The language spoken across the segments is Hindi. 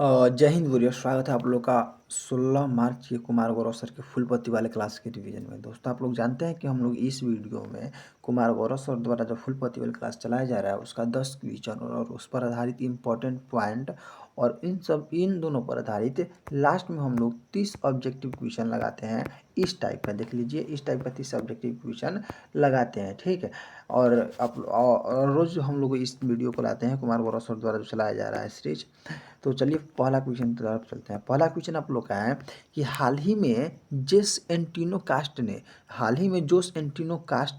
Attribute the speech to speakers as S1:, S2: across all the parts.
S1: जय हिंद वॉरियर। स्वागत है आप लोग का 16 मार्च के कुमार गौरव सर के फुल पत्ती वाले क्लास के रिवीजन में। दोस्तों, आप लोग जानते हैं कि हम लोग इस वीडियो में कुमार गौरव सर द्वारा जो फुल पत्ती वाली क्लास चलाया जा रहा है उसका 10 क्वेश्चन और उस पर आधारित इंपॉर्टेंट पॉइंट और इन दोनों पर आधारित लास्ट में हम लोग 30 ऑब्जेक्टिव क्वेश्चन लगाते हैं। इस टाइप का देख लीजिए, इस टाइप का 30 ऑब्जेक्टिव क्वेश्चन लगाते हैं, ठीक है। और रोज़ हम लोग इस वीडियो को लाते हैं कुमार गौरव सर द्वारा जो चलाया जा रहा है सीरीज। तो चलिए पहला क्वेश्चन की तरफ चलते हैं। पहला क्वेश्चन आप लोग का है कि हाल ही में जोस एंटिनो कास्ट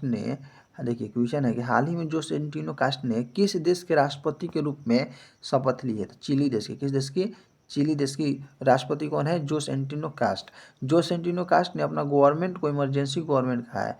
S1: ने देखिए क्वेश्चन है कि हाल ही में जोस एंटिनो कास्ट ने किस देश के राष्ट्रपति के रूप में शपथ ली है। तो चिली देश की, किस देश की? चिली देश की राष्ट्रपति कौन है? जोस एंटिनो कास्ट। जोस एंटिनो कास्ट ने अपना गवर्नमेंट को इमरजेंसी गवर्नमेंट कहा है।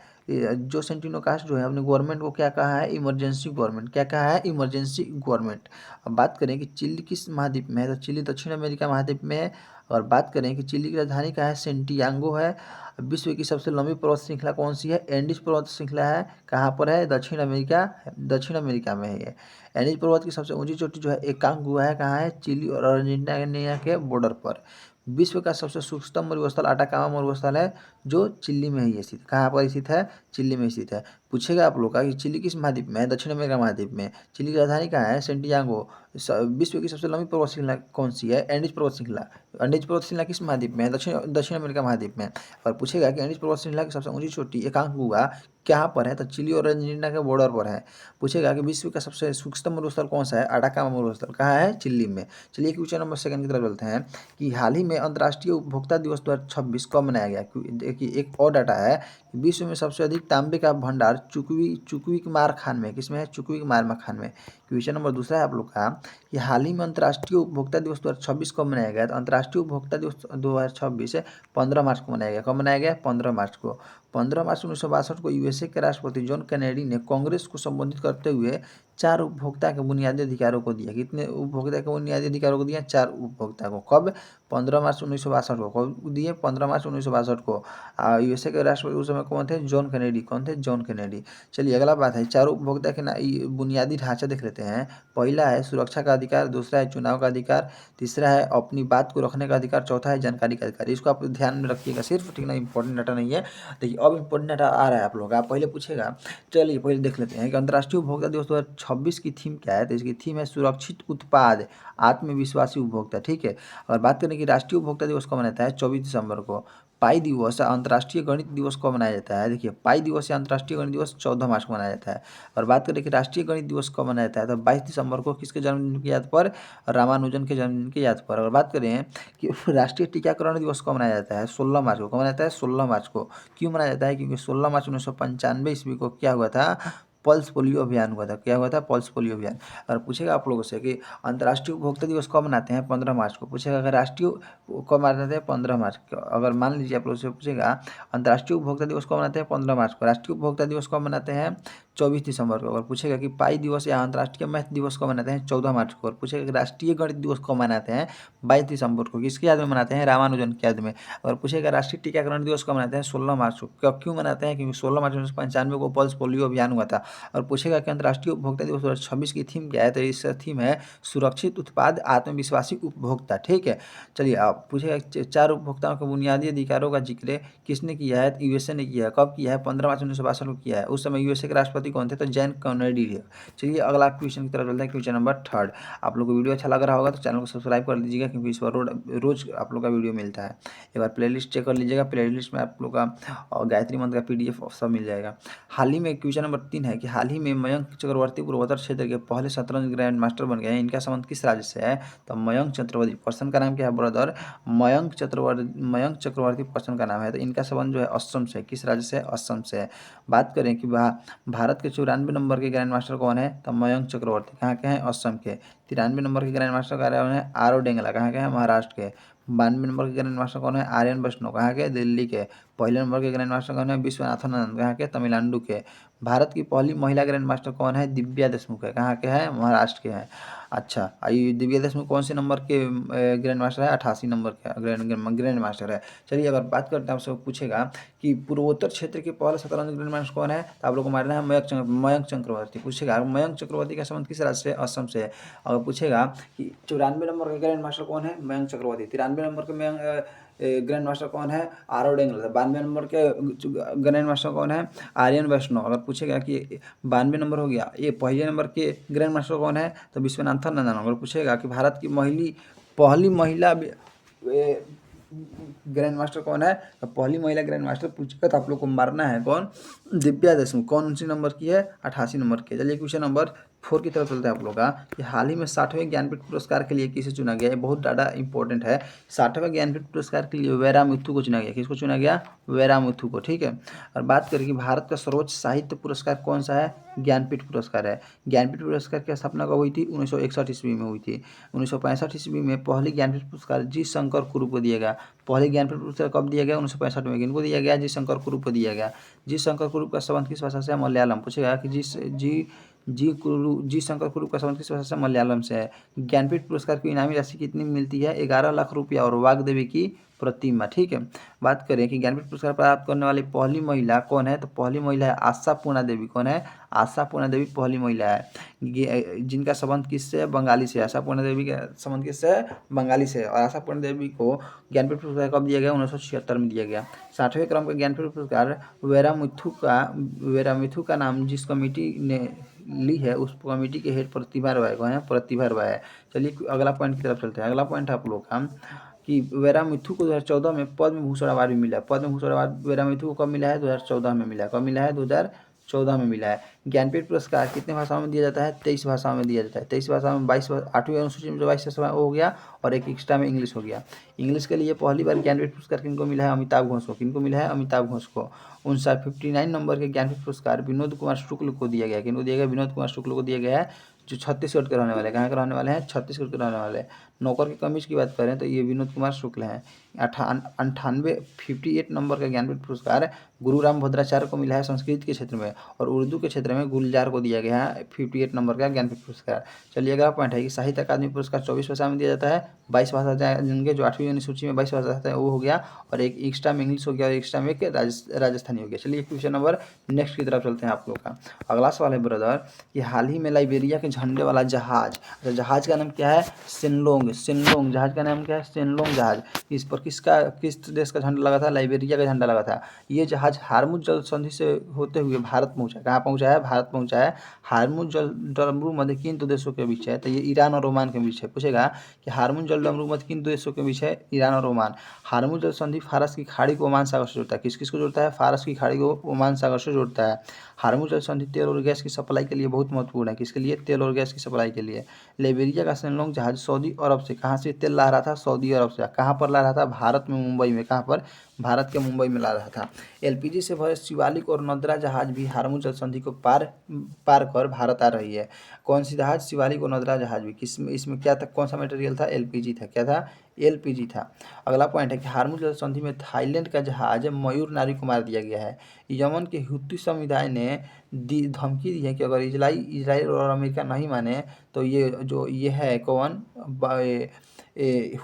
S1: जोस एंटिनो कास्ट जो है अपने गवर्नमेंट को क्या कहा है? Emergency government. क्या कहा है? Emergency government. अब बात करें कि चिली किस महाद्वीप में है, तो चिली दक्षिण अमेरिका महाद्वीप में है। और बात करें कि चिली की राजधानी क्या है? सेंटियागो है। विश्व की सबसे लंबी पर्वत श्रृंखला कौन सी है? एंडीज पर्वत श्रृंखला है। कहाँ पर है? दक्षिण अमेरिका में है ये। एंडीज पर्वत की सबसे ऊंची चोटी जो है एकांगुआ है। कहाँ है? चिली और अर्जेंटीना के बॉर्डर पर। विश्व का सबसे सूक्ष्मतम मरुस्थल अटाकामा मरुस्थल है जो चिली में ही स्थित। कहाँ पर स्थित है? चिली में स्थित है। पूछेगा आप लोग का कि चिली किस महाद्वीप में है? दक्षिण अमेरिका महाद्वीप में। चिली की राजधानी कहाँ है? सेंटियागो। विश्व की सबसे लंबी पर्वत श्रृंखला कौन सी है? एंडीज पर्वत श्रृंखला। एंडीज पर्वत श्रृंखला किस महाद्वीप में है? दक्षिण अमेरिका महाद्वीप में। और पूछेगा कि एंडीज पर्वत श्रृंखला की सबसे ऊंची चोटी एकांगुआ कहाँ पर है? तो चिली और अर्जेंटीना के बॉर्डर पर है। पूछेगा कि विश्व का सबसे सूक्ष्मतम मरुस्थल कौन सा है? अटाकामा मरुस्थल। कहाँ है? चिली में। चलिए क्वेश्चन नंबर सेकंड की तरफ चलते हैं कि हाल ही में अंतर्राष्ट्रीय उपभोक्ता दिवस 2026 कब मनाया गया? देखिए एक और डाटा है, विश्व में सबसे अधिक तांबे का भंडार चुकवी खान में। किसमें है? चुकवी खान में। क्वेश्चन नंबर दूसरा है आप लोग का कि हाल ही में अंतर्राष्ट्रीय उपभोक्ता दिवस 2026 कब मनाया गया? तो अंतर्राष्ट्रीय उपभोक्ता दिवस 2026 15 मार्च को मनाया गया। कब मनाया गया? 15 मार्च को। 15 मार्च 1962 को यूएसए के राष्ट्रपति जॉन कैनेडी ने कांग्रेस को संबोधित करते हुए 4 उपभोक्ता के बुनियादी अधिकारों को दिया। कितने उपभोक्ता के बुनियादी अधिकारों को दिया? 4 उपभोक्ता को। कब? 15 मार्च 1962 को। कब दिए? 15 मार्च 1962 को। यूएसए के राष्ट्रपति उस समय कौन थे? John Kennedy. कौन थे? John Kennedy. चलिए अगला बात है, चारों उपभोक्ता के बुनियादी ढांचा देख लेते हैं। पहला है सुरक्षा का अधिकार, दूसरा है चुनाव का अधिकार, तीसरा है अपनी बात को रखने का अधिकार, चौथा है जानकारी का अधिकार। इसको आप ध्यान में रखिएगा सिर्फ, ठीक ना? इंपॉर्टेंट डाटा नहीं है। देखिए अब इंपॉर्टेंट डाटा आ रहा है आप लोग, आप पहले पूछेगा। चलिए पहले देख लेते हैं कि अंतर्राष्ट्रीय उपभोक्ता दिवस 2026 की थीम क्या है। तो इसकी थीम है सुरक्षित उत्पाद, आत्मविश्वासी उपभोक्ता, ठीक है। और बात करें कि राष्ट्रीय उपभोक्ता दिवस कब मनाता है? 24 दिसंबर को। पाई दिवस अंतर्राष्ट्रीय गणित दिवस कब मनाया जाता है? देखिए पाई दिवस या अंतर्राष्ट्रीय गणित दिवस 14 मार्च को मनाया जाता है। और बात करें कि राष्ट्रीय गणित दिवस कब मनाया जाता है? तो 22 दिसंबर को। किसके जन्मदिन की याद पर? रामानुजन के जन्मदिन की याद पर। और बात करें कि राष्ट्रीय टीकाकरण दिवस कब मनाया जाता है? 16 मार्च को। कब मनाया जाता है? 16 मार्च को। क्यों मनाया जाता है? क्योंकि 16 मार्च 1995 ईस्वी को क्या हुआ था? पल्स पोलियो अभियान हुआ था। क्या हुआ था? पल्स पोलियो अभियान। और पूछेगा आप लोगों से कि अंतर्राष्ट्रीय उपभोक्ता दिवस कब मनाते हैं? 15 मार्च को। पूछेगा अगर राष्ट्रीय कब मनाते हैं? 15 मार्च को। अगर मान लीजिए आप लोग से पूछेगा अंतर्राष्ट्रीय उपभोक्ता दिवस कब मनाते हैं? 15 मार्च को। राष्ट्रीय उपभोक्ता दिवस कब मनाते हैं? 24 दिसंबर को। अगर पूछेगा कि पाई दिवस या अंतर्राष्ट्रीय मैथ दिवस कब मनाते हैं? 14 मार्च को। और पूछेगा कि राष्ट्रीय गणित दिवस कब मनाते हैं? 22 दिसंबर को। किसकी याद में मनाते हैं? रामानुजन की याद में। और पूछेगा राष्ट्रीय टीकाकरण दिवस कब मनाते हैं? 16 मार्च को। क्यों मनाते हैं? क्योंकि 16 मार्च 1995 को पल्स पोलियो अभियान हुआ था। और पूछेगा कि अंतर्राष्ट्रीय उपभोक्ता दिवस 2026 की थीम क्या है? तो इस थीम है सुरक्षित उत्पाद, आत्मविश्वासी उपभोक्ता, ठीक है। चलिए आप पूछेगा 4 उपभोक्ताओं के बुनियादी अधिकारों का जिक्र किसने किया है? यूएसए ने किया है। कब किया है? 15 मार्च 1962 को किया है। उस समय यूएसए के राष्ट्रपति कौन थे? तो जॉन कैनेडी थे। चलिए अगला क्वेश्चन की तरफ चलते हैं, क्वेश्चन नंबर थर्ड। आप लोग को वीडियो अच्छा लग रहा होगा तो चैनल को सब्सक्राइब कर लीजिएगा, क्योंकि इस पर रोज आप लोग का वीडियो मिलता है। एक बार प्लेलिस्ट चेक कर लीजिएगा, प्लेलिस्ट में आप लोग का गायत्री मंत्र का पीडीएफ सब मिल जाएगा। हाल ही में क्वेश्चन नंबर 3 है कि हाल ही में मयंक चक्रवर्ती पूर्वोत्तर क्षेत्र के पहले शतरंज ग्रैंड मास्टर बन गए हैं। इनका संबंध किस राज्य से है? तो मयंक चक्रवर्ती। पर्सन का नाम क्या है ब्रदर? मयंक चक्रवर्ती पर्सन का नाम है। तो इनका संबंध जो है असम से। किस राज्य से? असम से। बात करें कि भारत के 94 नंबर के ग्रैंड मास्टर कौन है? तो मयंक चक्रवर्ती। कहाँ के हैं? असम के। 93 नंबर के ग्रैंड मास्टर कौन है? आर ओ डेंगला। कहाँ के हैं? महाराष्ट्र के। 92 नंबर के ग्रैंड मास्टर कौन है? आर्यन वैष्णव। कहाँ के? दिल्ली के। पहले नंबर के ग्रैंड मास्टर कौन है? विश्वनाथन आनंद। कहाँ के? तमिलनाडु के। भारत की पहली महिला ग्रैंड मास्टर कौन है? दिव्या देशमुख है। कहाँ के हैं? महाराष्ट्र के हैं। अच्छा, ये दिव्या देशमुख कौन से नंबर के ग्रैंड मास्टर है? 88 नंबर के ग्रैंड मास्टर है। चलिए अगर बात करते हैं, आपसे पूछेगा कि पूर्वोत्तर क्षेत्र के पहले शतरंज ग्रैंड मास्टर कौन है? तो आप लोग को मारना है मयंक चक्रवर्ती। पूछेगा मयंक चक्रवर्ती का संबंध किस राज्य से? असम से। अगर पूछेगा कि 94 नंबर का ग्रैंड मास्टर कौन है? मयंक चक्रवर्ती। 93 नंबर के मयंक ग्रैंड मास्टर कौन है? आरव डेंगल। 92 नंबर के ग्रैंड मास्टर कौन है? आर्यन वैष्णव। अगर पूछेगा कि 92 नंबर हो गया, ये पहले नंबर के ग्रैंड मास्टर कौन है? तो विश्वनाथन आनंद। अगर पूछेगा कि भारत की पहली महिला ग्रैंड मास्टर कौन है? तो पहली महिला ग्रैंड मास्टर पूछेगा तो आप लोग को मारना है कौन? दिव्या देशमुख। कौन सी नंबर की है? 88 नंबर की। चलिए क्वेश्चन नंबर 4 की तरफ चलते हैं आप लोग का, कि हाल ही में 60वें ज्ञानपीठ पुरस्कार के लिए किसे चुना गया? ये बहुत ज़्यादा इंपॉर्टेंट है। 60वें ज्ञानपीठ पुरस्कार के लिए वैरामुथु को चुना गया। किसको चुना गया? वैरामुथु को। ठीक है। और बात करें कि भारत का सर्वोच्च साहित्य पुरस्कार कौन सा है? ज्ञानपीठ पुरस्कार है। ज्ञानपीठ पुरस्कार की स्थापना कब हुई थी? 1961 ईस्वी में हुई थी। 1965 ईस्वी में पहली ज्ञानपीठ पुरस्कार जी शंकर कुरु को दिया गया। पहले ज्ञानपीठ पुरस्कार कब दिया गया? 1965 में। किनको दिया गया? जी शंकर कुरु को दिया गया। जी शंकर कुरु का संबंध किस भाषा से है? मलयालम। पूछेगा कि जी शंकर कुरु का संबंध किस भाषा से? मलयालम से है। ज्ञानपीठ पुरस्कार की इनामी राशि कितनी मिलती है? 11 लाख रुपया और वाग्देवी की प्रतिमा। ठीक है। बात करें कि ज्ञानपीठ पुरस्कार प्राप्त करने वाली पहली महिला कौन है? तो पहली महिला है आशा पूर्णा देवी। कौन है? आशा पूर्णा देवी पहली महिला है, जिनका संबंध किससे है? बंगाली से। आशा पूर्णा देवी का संबंध किससे है? बंगाली से। और आशा पूर्णा देवी को ज्ञानपीठ पुरस्कार कब दिया गया? 1976 में दिया गया। 60वें क्रम का ज्ञानपीठ पुरस्कार वेरामिथु का नाम जिस कमेटी ने ली है, उस कमेटी के हेड प्रतिभा रॉय कौन है? प्रतिभा रॉय है। चलिए अगला पॉइंट की तरफ चलते हैं। अगला पॉइंट है आप लोग का कि वेरामिथु को 2014 में पद्म भूषण अवार्ड भी मिला है। पद्म भूषण अवार्ड वेरामिथु को कब मिला है? 2014 में मिला है। कब मिला है? 2014 में मिला है। ज्ञानपीठ पुरस्कार कितने भाषाओं में दिया जाता है? 23 भाषाओं में दिया जाता है। 23 भाषाओं में 8वीं अनुसूची में जो 22 हो गया, और एक एक्स्ट्रा में इंग्लिश हो गया। इंग्लिश के लिए पहली बार ज्ञानपीठ पुरस्कार किनको मिला है? अमिताभ घोष को। किनको मिला है? अमिताभ घोष को। 59 नंबर के ज्ञानपीठ पुरस्कार विनोद कुमार शुक्ल को दिया गया। किनको दिया गया? विनोद कुमार शुक्ल को दिया गया है, जो छत्तीसगढ़ के रहने वाले हैं। कहाँ के रहने वाले हैं? छत्तीसगढ़ के रहने वाले हैं। नौकर की कमीज की बात करें तो ये विनोद कुमार शुक्ल हैं। 58 नंबर का ज्ञानपीठ पुरस्कार गुरुराम भद्राचार्य को मिला है संस्कृत के क्षेत्र में, और उर्दू के क्षेत्र में गुलजार को दिया गया है 58 नंबर का ज्ञानपीठ पुरस्कार। चलिए अगला पॉइंट है कि साहित्य अकादमी पुरस्कार 24 भाषा में दिया जाता है। 22 भाषा जिनके जो 8वीं अनुसूची में 22 भाषा है वो हो गया, और एक एक्स्ट्रा में इंग्लिश हो गया, और एक्स्ट्रा में एक राजस्थानी हो गया। चलिए क्वेश्चन नंबर नेक्स्ट की तरफ चलते हैं आप लोग का। अगला सवाल है ब्रदर कि हाल ही में लाइबेरिया के झंडे वाला जहाज, जहाज का नाम क्या है? शिनलोंग। शिनलोंग जहाज का नाम क्या है? शिनलोंग जहाज। इस पर किस देश का झंडा लगा था? लाइबेरिया का झंडा लगा था। ये जहाज हार्मुज जल संधि से होते हुए भारत पहुंचा। कहाँ पहुंचा है? भारत पहुंचा है। हार्मुज जल डमरू मध्य किन दो देशों के बीच है? तो ये ईरान और ओमान के बीच है। पूछेगा कि हार्मुज जल डमरू मध्य किन दो देशों के बीच है? ईरान और ओमान। हार्मुज जल संधि फारस की खाड़ी को ओमान सागर से जोड़ता है। किस किस को जोड़ता है? फारस की खाड़ी को ओमान सागर से जोड़ता है। हार्मुज जल संधि तेल और गैस की सप्लाई के लिए बहुत महत्वपूर्ण है। किसके लिए? तेल और गैस की सप्लाई के लिए। लाइबेरिया का शिनलोंग जहाज सऊदी अरब से, कहाँ से तेल ला रहा था? सऊदी अरब से। कहाँ पर ला रहा था? भारत में, मुंबई में। कहाँ पर? भारत के मुंबई में ला रहा था। एलपीजी से भरे शिवालिक और नद्रा जहाज भी हार्मुज जल संधि को पार पार कर भारत आ रही है। कौन सी जहाज? शिवालिक और नद्रा जहाज भी। इसमें क्या था? कौन सा मटेरियल था? एलपीजी था। क्या था? एलपीजी था। अगला पॉइंट है कि हार्मुज जल संधि में थाईलैंड का जहाज मयूर नारी को मार दिया गया है। यमन के हुती समुदाय ने धमकी दी है कि अगर इजराइल और अमेरिका नहीं माने तो ये है कौन?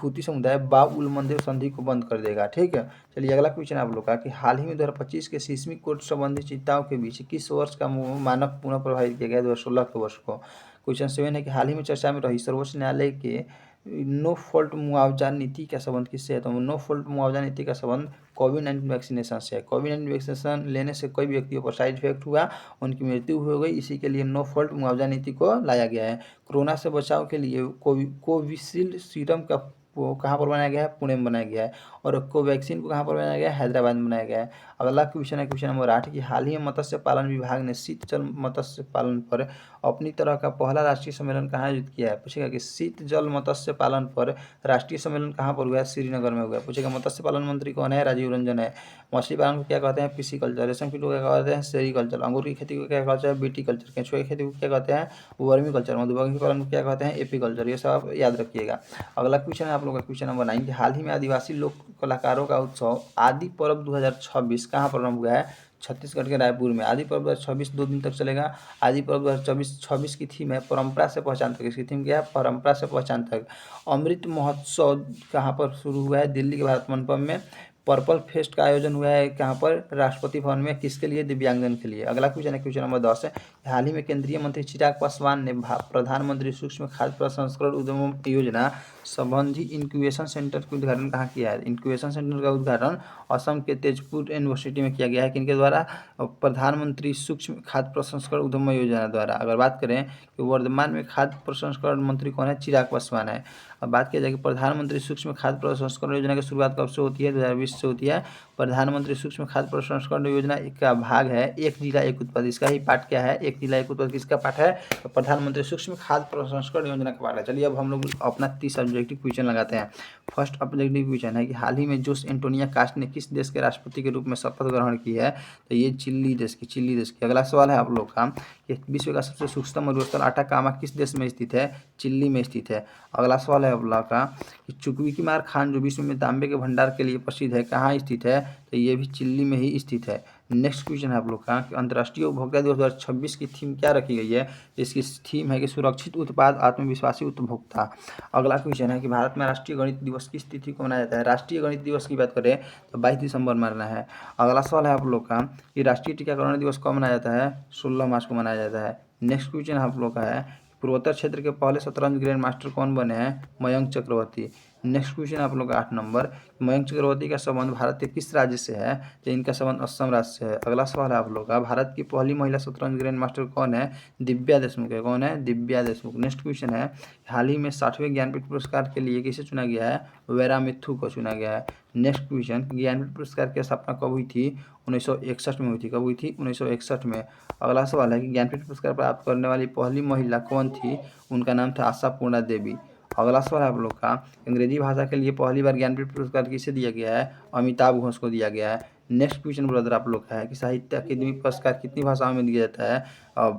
S1: हुती समुदाय बाब उल मंदेब संधि को बंद कर देगा। ठीक है। चलिए अगला क्वेश्चन आप लोग का कि हाल ही में 2025 के सीस्मिक कोड संबंधी चिंताओं के बीच किस वर्ष का मानक पुनः प्रभावित किया गया? 2016 के वर्ष को। क्वेश्चन 7 है कि हाल ही में चर्चा में रही सर्वोच्च न्यायालय के नो फॉल्ट मुआवजा नीति का संबंध किससे है? तो नो फॉल्ट मुआवजा नीति का संबंध कोविड-19 वैक्सीनेशन से है। कोविड-19 वैक्सीनेशन लेने से कई व्यक्तियों पर साइड इफेक्ट हुआ, उनकी मृत्यु हो गई। इसी के लिए नो फॉल्ट मुआवजा नीति को लाया गया है। कोरोना से बचाव के लिए कोविशील्ड सीरम का वो कहाँ पर बनाया गया है? पुणे में बनाया गया है। और कोवैक्सीन को कहाँ पर बनाया गया है? हैदराबाद में बनाया गया है। अगला क्वेश्चन है क्वेश्चन नंबर 8 की हाल ही में मत्स्य पालन विभाग ने शीतजल मत्स्य पालन पर अपनी तरह का पहला राष्ट्रीय सम्मेलन कहाँ आयोजित किया है? पूछेगा कि शीतजल मत्स्य पालन पर राष्ट्रीय सम्मेलन कहाँ पर हुआ है? श्रीनगर में हुआ है। पूछेगा मत्स्य पालन मंत्री कौन है? राजीव रंजन है। मछली पालन को क्या कहते हैं? पिसीकल्चर। रेशम कीट को क्या कहते हैं? सेरीकल्चर। अंगूर की खेती को क्या कहते हैं? विटीकल्चर। केंचुआ की खेती को क्या कहते हैं? Vermi culture. मधुमक्खी पालन को क्या कहते हैं? एपीकल्चर। ये सब आप याद रखिएगा। अगला क्वेश्चन है आप लोग का क्वेश्चन नंबर 9 हाल ही में आदिवासी लोक कलाकारों का उत्सव आदि पर्व 2026 कहाँ पर हुआ है? छत्तीसगढ़ के रायपुर में। आदि पर्व 2026 2 दिन तक चलेगा। आदि पर्व 2026 की थीम है परंपरा से पहचान तक। इसकी थीम क्या है? परंपरा से पहचान तक। अमृत महोत्सव कहाँ पर शुरू हुआ है? दिल्ली के भारत मंडपम में। पर्पल फेस्ट का आयोजन हुआ है कहाँ पर? राष्ट्रपति भवन में। किसके लिए? दिव्यांगजन के लिए। अगला क्वेश्चन है क्वेश्चन नंबर 10 है। हाल ही में केंद्रीय मंत्री चिराग पासवान ने प्रधानमंत्री सूक्ष्म खाद्य प्रसंस्करण उद्यम योजना संबंधी इंक्यूबेशन सेंटर का उद्घाटन कहाँ किया है? इंक्यूबेशन सेंटर का उद्घाटन असम के तेजपुर यूनिवर्सिटी में किया गया है। किनके द्वारा? प्रधानमंत्री सूक्ष्म खाद्य प्रसंस्करण उद्यम योजना द्वारा। अगर बात करें कि वर्तमान में खाद्य प्रसंस्करण मंत्री कौन है? चिराग पासवान है। अब बात किया जाए कि प्रधानमंत्री सूक्ष्म खाद्य प्रसंस्करण योजना की शुरुआत कब से होती है? 2020 से होती है। प्रधानमंत्री सूक्ष्म खाद्य प्रसंस्करण योजना का भाग है एक जिला एक उत्पाद। इसका ही पार्ट क्या है? एक जिला एक उत्पाद। किसका पार्ट है? तो प्रधानमंत्री सूक्ष्म खाद्य प्रसंस्करण योजना का पार्ट है। चलिए अब हम लोग अपना 30 ऑब्जेक्टिव क्वेश्चन लगाते हैं। फर्स्ट ऑब्जेक्टिव क्वेश्चन है कि हाल ही में जोस एंटोनियो कास्ट ने किस देश के राष्ट्रपति के रूप में शपथ ग्रहण की है? तो ये चिली देश की। अगला सवाल है आप लोग का कि विश्व का सबसे सूक्ष्म मरुस्थल अटाकामा किस देश में स्थित है? चिली में स्थित है। अगला सवाल है आप लोग का कि चुकविकीमार खान जो विश्व में तांबे के भंडार के लिए प्रसिद्ध है, कहाँ स्थित है? तो ये भी चिली में ही स्थित है। नेक्स्ट क्वेश्चन है आप लोग का कि अंतर्राष्ट्रीय उपभोक्ता दिवस 2026 की थीम क्या रखी गई है? इसकी थीम है कि सुरक्षित उत्पाद आत्मविश्वासी उपभोक्ता। अगला क्वेश्चन है कि भारत में राष्ट्रीय गणित दिवस किस तिथि को मनाया जाता है? राष्ट्रीय गणित दिवस की बात करें तो 22 दिसंबर मनाना है। अगला सवाल है आप लोग का कि राष्ट्रीय टीकाकरण दिवस कब मनाया जाता है? 16 मार्च को मनाया जाता है। नेक्स्ट क्वेश्चन आप लोग का है पूर्वोत्तर क्षेत्र के पहले शतरंज ग्रैंड मास्टर कौन बने हैं? मयंक चक्रवर्ती। नेक्स्ट क्वेश्चन आप लोग का 8 नंबर मयंक चक्रवर्ती का संबंध भारत के किस राज्य से है? तो इनका संबंध असम राज्य से है। अगला सवाल है आप लोग का भारत की पहली महिला शतरंज ग्रैंड मास्टर कौन है? दिव्या देशमुख है। कौन है? दिव्या देशमुख। नेक्स्ट क्वेश्चन है हाल ही में 60वें ज्ञानपीठ पुरस्कार के लिए किसे चुना गया है? वेरा मित्थु को चुना गया है। नेक्स्ट क्वेश्चन ज्ञानपीठ पुरस्कार की स्थापना कब हुई थी? 1961 में हुई थी। कब हुई थी? 1961 में। अगला सवाल है कि ज्ञानपीठ पुरस्कार प्राप्त करने वाली पहली महिला कौन थी? उनका नाम था आशापूर्णा देवी। अगला सवाल है आप लोग का अंग्रेजी भाषा के लिए पहली बार ज्ञानपीठ पुरस्कार किसे दिया गया है? अमिताभ घोष को दिया गया है। नेक्स्ट क्वेश्चन ब्रदर आप लोग का है कि साहित्य अकादमी पुरस्कार कितनी भाषाओं में दिया जाता है?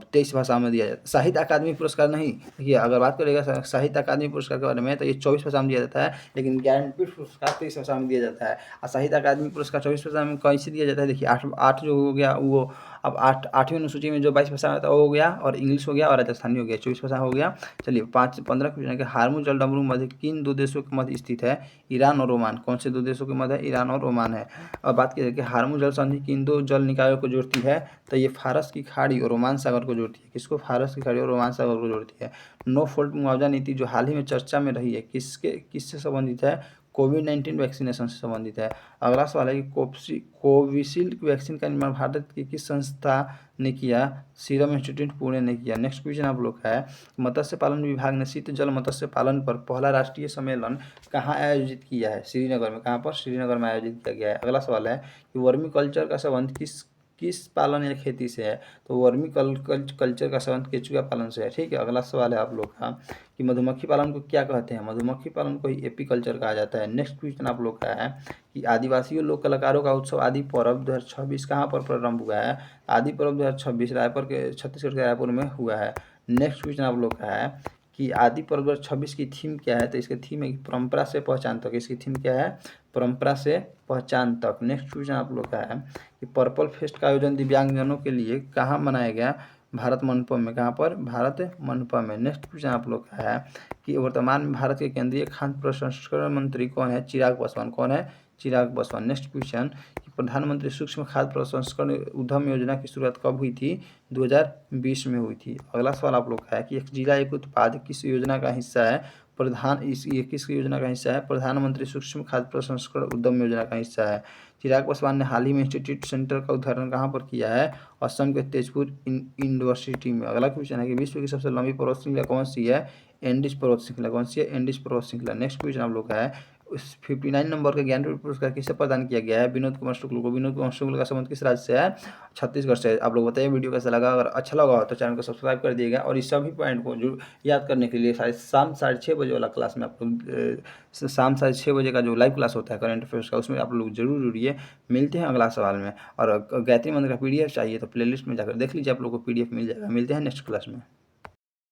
S1: 23 भाषाओं में दिया जाता है। साहित्य अकादमी पुरस्कार नहीं, देखिए अगर बात करेगा साहित्य अकादमी पुरस्कार के बारे में तो ये 24 भाषा में दिया जाता है, लेकिन ज्ञानपीठ पुरस्कार 23 भाषा में दिया जाता है। और साहित्य अकादमी पुरस्कार 24 भाषा में कैसे दिया जाता है? देखिए आठ जो हो गया वो अब 8वीं अनुसूची में जो 22 भाषा आता है वो हो गया, और इंग्लिश हो गया और राजस्थानी हो गया, 24 भाषा हो गया। चलिए 15 क्वेश्चन के हार्मोन जल डमरू मध्य किन दो देशों के मध्य स्थित है? ईरान और ओमान। कौन से दो देशों के मध्य है? ईरान और ओमान है। अब बात की जाए कि हार्मोन जल संधि किन दो जल निकायों को जोड़ती है? तो ये फारस की खाड़ी और ओमान सागर को जोड़ती है। किसको? फारस की खाड़ी और ओमान सागर को जोड़ती है। नो फॉल्ट मुआवजा नीति जो हाल ही में चर्चा में रही है किससे संबंधित है? कोविड-19 वैक्सीनेशन से संबंधित है। अगला सवाल है कि कोविशील्ड वैक्सीन का निर्माण भारत की किस संस्था ने किया? सीरम इंस्टीट्यूट पुणे ने किया। नेक्स्ट क्वेश्चन आप लोग का है मत्स्य पालन विभाग ने शीत जल मत्स्य पालन पर पहला राष्ट्रीय सम्मेलन कहाँ आयोजित किया है? श्रीनगर में। कहाँ पर? श्रीनगर में आयोजित किया गया है। अगला सवाल है कि वर्मी कल्चर का संबंध किस किस पालन या खेती से है? तो वर्मी कल्चर का संबंध केचुआ पालन से है। ठीक है। अगला सवाल है आप लोग का कि मधुमक्खी पालन को क्या कहते हैं? मधुमक्खी पालन को ही एपीकल्चर कहा जाता है। नेक्स्ट क्वेश्चन आप लोग का है कि आदिवासियों लोक कलाकारों का उत्सव आदि पर्व 2026 कहाँ पर प्रारंभ हुआ है? आदि पर्व 2026 रायपुर के छत्तीसगढ़ के रायपुर में हुआ है। नेक्स्ट क्वेश्चन आप लोग का है कि आदि पर्व 2026 की थीम क्या है? तो इसकी थीम है कि परंपरा से पहचान तक। इसकी थीम क्या है? परंपरा से पहचान तक। नेक्स्ट क्वेश्चन आप लोग का है कि पर्पल फेस्ट का आयोजन दिव्यांगजनों के लिए कहाँ मनाया गया? भारत मंडपम में। कहाँ पर? भारत मंडपम में। नेक्स्ट क्वेश्चन आप लोग का है कि वर्तमान में भारत के केंद्रीय खाद्य प्रसंस्करण मंत्री कौन है? चिराग पासवान। कौन है? चिराग पासवान। नेक्स्ट क्वेश्चन कि प्रधानमंत्री सूक्ष्म खाद्य प्रसंस्करण उद्यम योजना की शुरुआत कब हुई थी? 2020 में हुई थी। अगला सवाल आप लोग का है कि एक जिला एक उत्पाद किस योजना का हिस्सा है? ये किस योजना का हिस्सा है? प्रधानमंत्री सूक्ष्म खाद्य प्रसंस्करण उद्यम योजना का हिस्सा है। चिराग पासवान ने हाल ही में इंस्टीट्यूट सेंटर का उद्घाटन कहाँ पर किया है? असम के तेजपुर यूनिवर्सिटी में। अगला क्वेश्चन है कि विश्व की सबसे लंबी पर्वत श्रृंखला कौन सी है? एंडीज पर्वत श्रृंखला। कौन सी है? एंडीज पर्वत श्रृंखला। नेक्स्ट क्वेश्चन आप लोग का है उस 59 नंबर का ज्ञानपीठ पुरस्कार किसे प्रदान किया गया है? विनोद कुमार शुक्ल को। विनोद कुमार शुक्ल का संबंध किस राज्य से है? छत्तीसगढ़ से। आप लोग बताइए वीडियो कैसा लगा। अगर अच्छा लगा हो तो चैनल को सब्सक्राइब कर दिएगा, और इस सभी पॉइंट को जो याद करने के लिए शाम 6:30 बजे वाला क्लास में आप लोग शाम 6:30 बजे का जो लाइव क्लास होता है करंट अफेयर्स का, उसमें आप लोग जरूर जुड़िए। मिलते हैं अगला सवाल में। और गायत्री मंत्र का PDF चाहिए तो प्लेलिस्ट में जाकर देख लीजिए, आप लोग को PDF मिल जाएगा। मिलते हैं नेक्स्ट क्लास में।